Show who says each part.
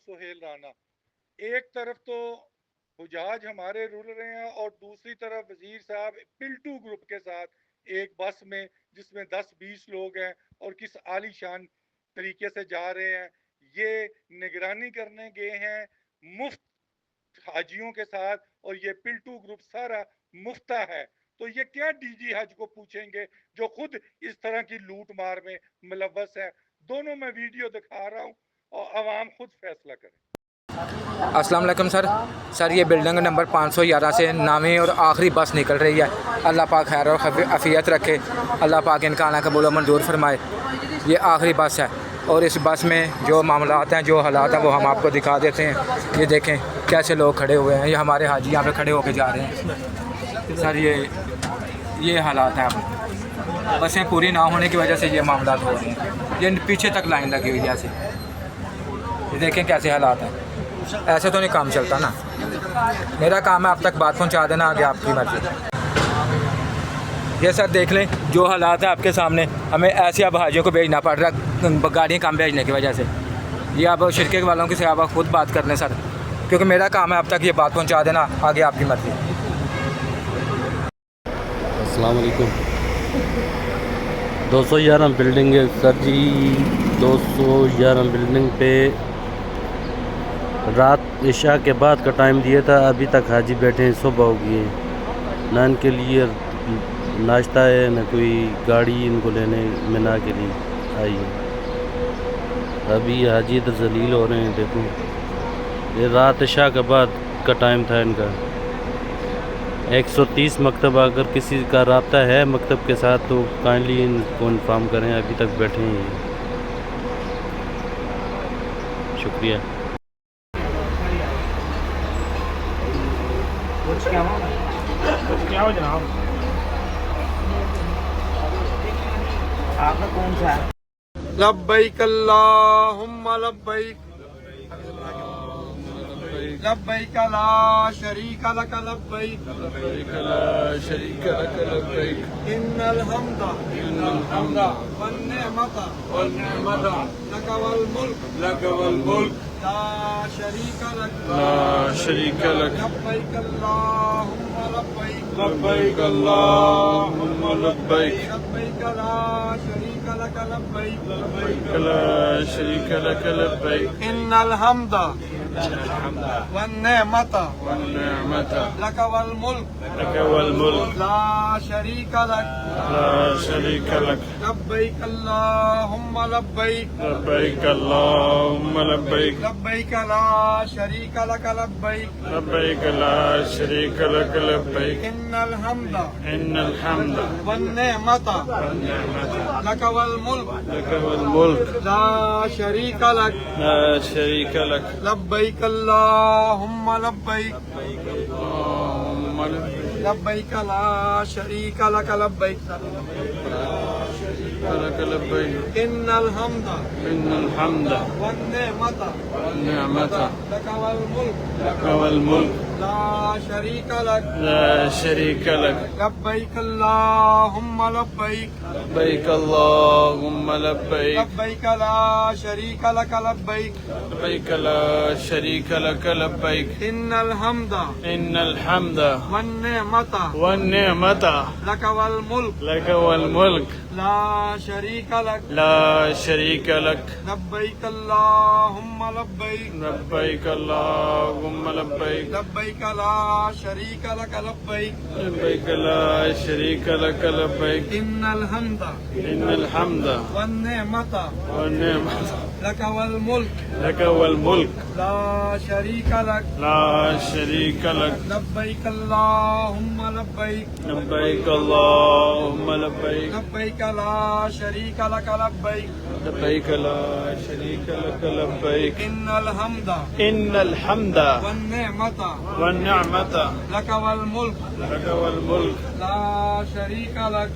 Speaker 1: सुहेल राना। एक तरफ तो हुजाज हमारे रुल रहे हैं और दूसरी तरफ वजीर साहब पिल्टू ग्रुप के साथ एक बस में जिसमें 10-20 लोग हैं और किस आलीशान तरीके से जा रहे हैं। ये निगरानी करने गए हैं मुफ्त हाजियों के साथ और ये पिल्टू ग्रुप सारा मुफ्ता है। तो ये क्या डीजी हज को पूछेंगे जो खुद इस तरह की लूट मार में मुलव्वस है। दोनों मैं वीडियो दिखा रहा हूँ और आवाम खुद फैसला करे।
Speaker 2: अस्सलाम वालेकुम सर ये बिल्डिंग नंबर 511 से नामी और आखिरी बस निकल रही है। अल्लाह पाक खैर और अफियत रखे, अल्लाह पाक इनका आना कबूल और मंजूर फरमाए। ये आखिरी बस है और इस बस में जो मामलात हैं, जो हालात हैं, वो हम आपको दिखा देते हैं। ये देखें कैसे लोग खड़े हुए हैं। ये हमारे हाजी यहाँ पे खड़े होके जा रहे हैं। सर ये हालात हैं। अब बसें पूरी ना होने की वजह से ये मामलात हो रहे हैं। ये पीछे तक लाइन लगी हुई है ऐसे। ये देखें कैसे हालात हैं। ऐसे तो नहीं काम चलता ना। मेरा काम है आप तक बात पहुंचा देना, आगे आपकी मर्जी। ये सर देख लें जो हालात है आपके सामने। हमें ऐसे अब हाजियों को भेजना पड़ रहा है गाड़ियाँ कम भेजने की वजह से। ये आप शिरके वालों की से आप खुद बात कर लें सर, क्योंकि मेरा काम है अब तक ये बात पहुंचा देना, आगे आपकी मर्जी।
Speaker 3: अस्सलाम वालेकुम। 211 बिल्डिंग है सर जी। 211 बिल्डिंग पे रात इशा के बाद का टाइम दिया था, अभी तक हाजी बैठे हैं। सुबह हो गई है, ना इनके लिए नाश्ता है ना कोई गाड़ी इनको लेने मिना के लिए आई है। अभी हाजी इधर जलील हो रहे हैं। देखो ये रात इशा के बाद का टाइम था इनका। 130 मकतब, अगर किसी का रब्ता है मकतब के साथ तो काइंडली इनको इन्फॉर्म करें। अभी तक बैठे हैं। शुक्रिया।
Speaker 4: क्या हो जनाब, आपका कौन सा है?
Speaker 1: लब्बैक अल्लाहुम्मा लब्बैक, लब्बैक ला शरीक लक लब्बैक, लब्बैक ला शरीक लक लब्बैक, इन्नल हम्दा वन निअमता लक वल मुल्क ला शरीक लक, लब्बैक अल्लाहुम्मा लब्बैक, लब्बैक अल्लाहुम्मा लब्बैक, लब्बैक ला शरीक लक लब्बैक, लब्बैक ला शरीक लक लब्बैक, इन्नल हम्दा वन निअमता लक वल मुल्क ला शरीक लक, लब्बैक अल्लाहुम्मा लब्बैक, लब्बैक अल्लाहुम्मा लब्बैक, लब्बैक ला शरीक लक लब्बैक, लब्बैक ला शरीक लक लब्बैक, इन्नल हम्दा वन निअमता लक वल मुल्क ला शरीक लक, लब्बैक अल्लाहुम्मा लब्बैक, लब्बैक ला शरीक लक लब्बैक, इन्नल हम्दा वन निअमता लक वल मुल्क ला शरीक लक, लब्बैक अल्लाहुम्मा लब्बैक, लब्बैक अल्लाहुम्मा लब्बैक, लब्बैक ला शरीक लक लब्बैक, लब्बैक ला शरीक लक लब्बैक, इन्नल हम्दा वन निअमता लक वल मुल्क ला शरीक लक, लब्बैक अल्लाहुम्मा लब्बैक, लब्बैक अल्लाहुम्मा लब्बैक, लब्बैक ला शरीक लक लब्बैक, लब्बैक ला शरीक लक लब्बैक, इन्नल हम्दा वन निअमता लक वल मुल्क ला शरीक लक, लब्बैक अल्लाहुम्मा लब्बैक, लब्बैक अल्लाहुम्मा लब्बैक, लब्बैक ला शरीक लक लब्बैक, लब्बैक ला शरीक लक लब्बैक, इन्नल हम्दा वन निअमता लक वल मुल्क ला शरीक लक।